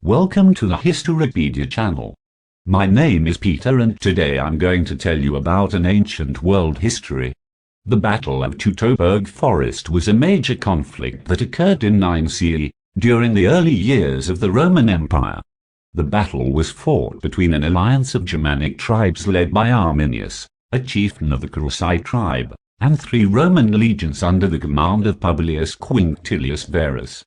Welcome to the Historypedia channel. My name is Peter and today I'm going to tell you about an ancient world history. The Battle of Teutoburg Forest was a major conflict that occurred in 9 CE, during the early years of the Roman Empire. The battle was fought between an alliance of Germanic tribes led by Arminius, a chieftain of the Cherusci tribe, and 3 Roman legions under the command of Publius Quinctilius Varus.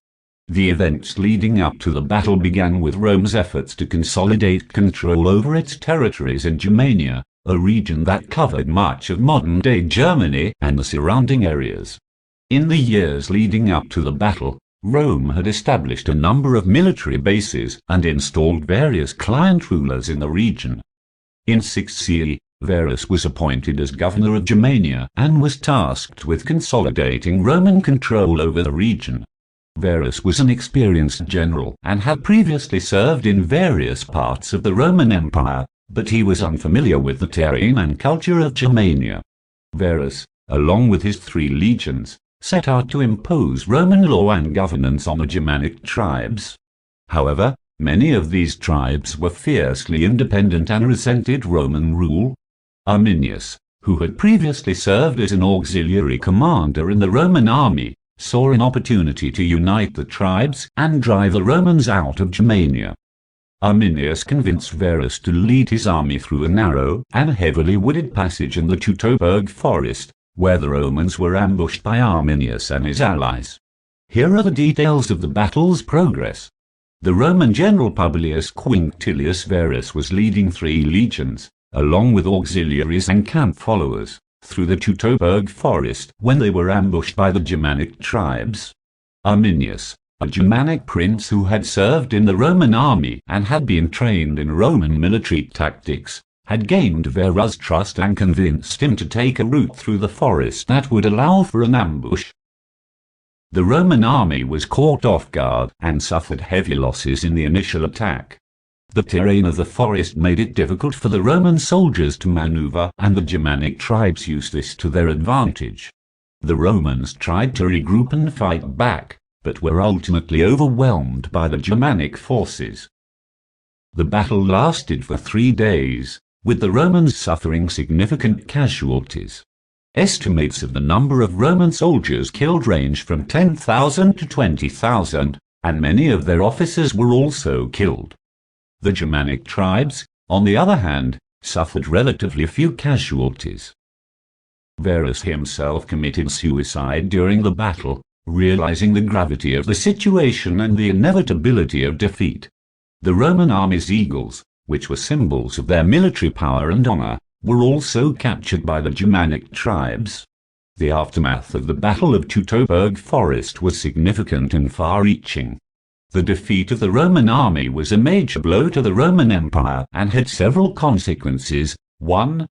The events leading up to the battle began with Rome's efforts to consolidate control over its territories in Germania, a region that covered much of modern-day Germany and the surrounding areas. In the years leading up to the battle, Rome had established a number of military bases and installed various client rulers in the region. In 6 CE, Varus was appointed as governor of Germania and was tasked with consolidating Roman control over the region. Varus was an experienced general and had previously served in various parts of the Roman Empire, but he was unfamiliar with the terrain and culture of Germania. Varus, along with his 3 legions, set out to impose Roman law and governance on the Germanic tribes. However, many of these tribes were fiercely independent and resented Roman rule. Arminius, who had previously served as an auxiliary commander in the Roman army, saw an opportunity to unite the tribes and drive the Romans out of Germania. Arminius convinced Varus to lead his army through a narrow and heavily wooded passage in the Teutoburg Forest, where the Romans were ambushed by Arminius and his allies. Here are the details of the battle's progress. The Roman general Publius Quinctilius Varus was leading 3 legions, along with auxiliaries and camp followers, through the Teutoburg Forest when they were ambushed by the Germanic tribes. Arminius, a Germanic prince who had served in the Roman army and had been trained in Roman military tactics, had gained Varus' trust and convinced him to take a route through the forest that would allow for an ambush. The Roman army was caught off guard and suffered heavy losses in the initial attack. The terrain of the forest made it difficult for the Roman soldiers to maneuver, and the Germanic tribes used this to their advantage. The Romans tried to regroup and fight back, but were ultimately overwhelmed by the Germanic forces. The battle lasted for 3 days, with the Romans suffering significant casualties. Estimates of the number of Roman soldiers killed range from 10,000 to 20,000, and many of their officers were also killed. The Germanic tribes, on the other hand, suffered relatively few casualties. Varus himself committed suicide during the battle, realizing the gravity of the situation and the inevitability of defeat. The Roman army's eagles, which were symbols of their military power and honor, were also captured by the Germanic tribes. The aftermath of the Battle of Teutoburg Forest was significant and far-reaching. The defeat of the Roman army was a major blow to the Roman Empire and had several consequences. 1.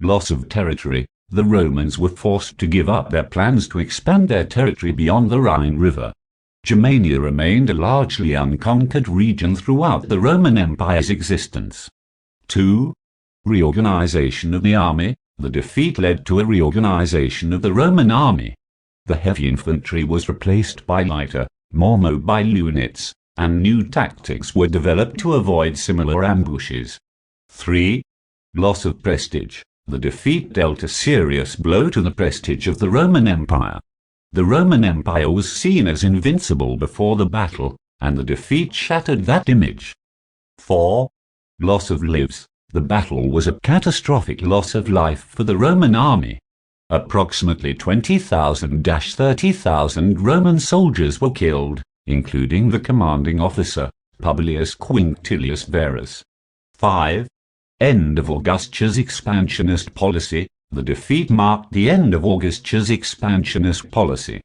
Loss of territory. The Romans were forced to give up their plans to expand their territory beyond the Rhine River. Germania remained a largely unconquered region throughout the Roman Empire's existence. 2. Reorganization of the army. The defeat led to a reorganization of the Roman army. The heavy infantry was replaced by lighter, more mobile units, and new tactics were developed to avoid similar ambushes. 3. Loss of prestige. The defeat dealt a serious blow to the prestige of the Roman Empire. The Roman Empire was seen as invincible before the battle, and the defeat shattered that image. 4. Loss of lives. The battle was a catastrophic loss of life for the Roman army. Approximately 20,000–30,000 Roman soldiers were killed, including the commanding officer, Publius Quinctilius Varus. 5. End of Augustus's expansionist policy. The defeat marked the end of Augustus's expansionist policy.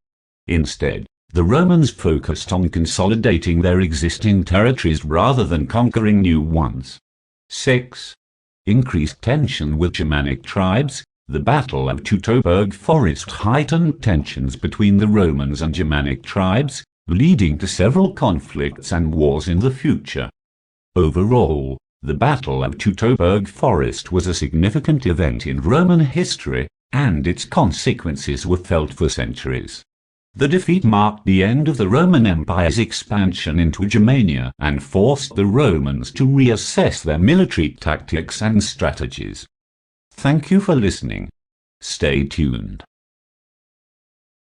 Instead, the Romans focused on consolidating their existing territories rather than conquering new ones. 6. Increased tension with Germanic tribes. The Battle of Teutoburg Forest heightened tensions between the Romans and Germanic tribes, leading to several conflicts and wars in the future. Overall, the Battle of Teutoburg Forest was a significant event in Roman history, and its consequences were felt for centuries. The defeat marked the end of the Roman Empire's expansion into Germania and forced the Romans to reassess their military tactics and strategies. Thank you for listening. Stay tuned.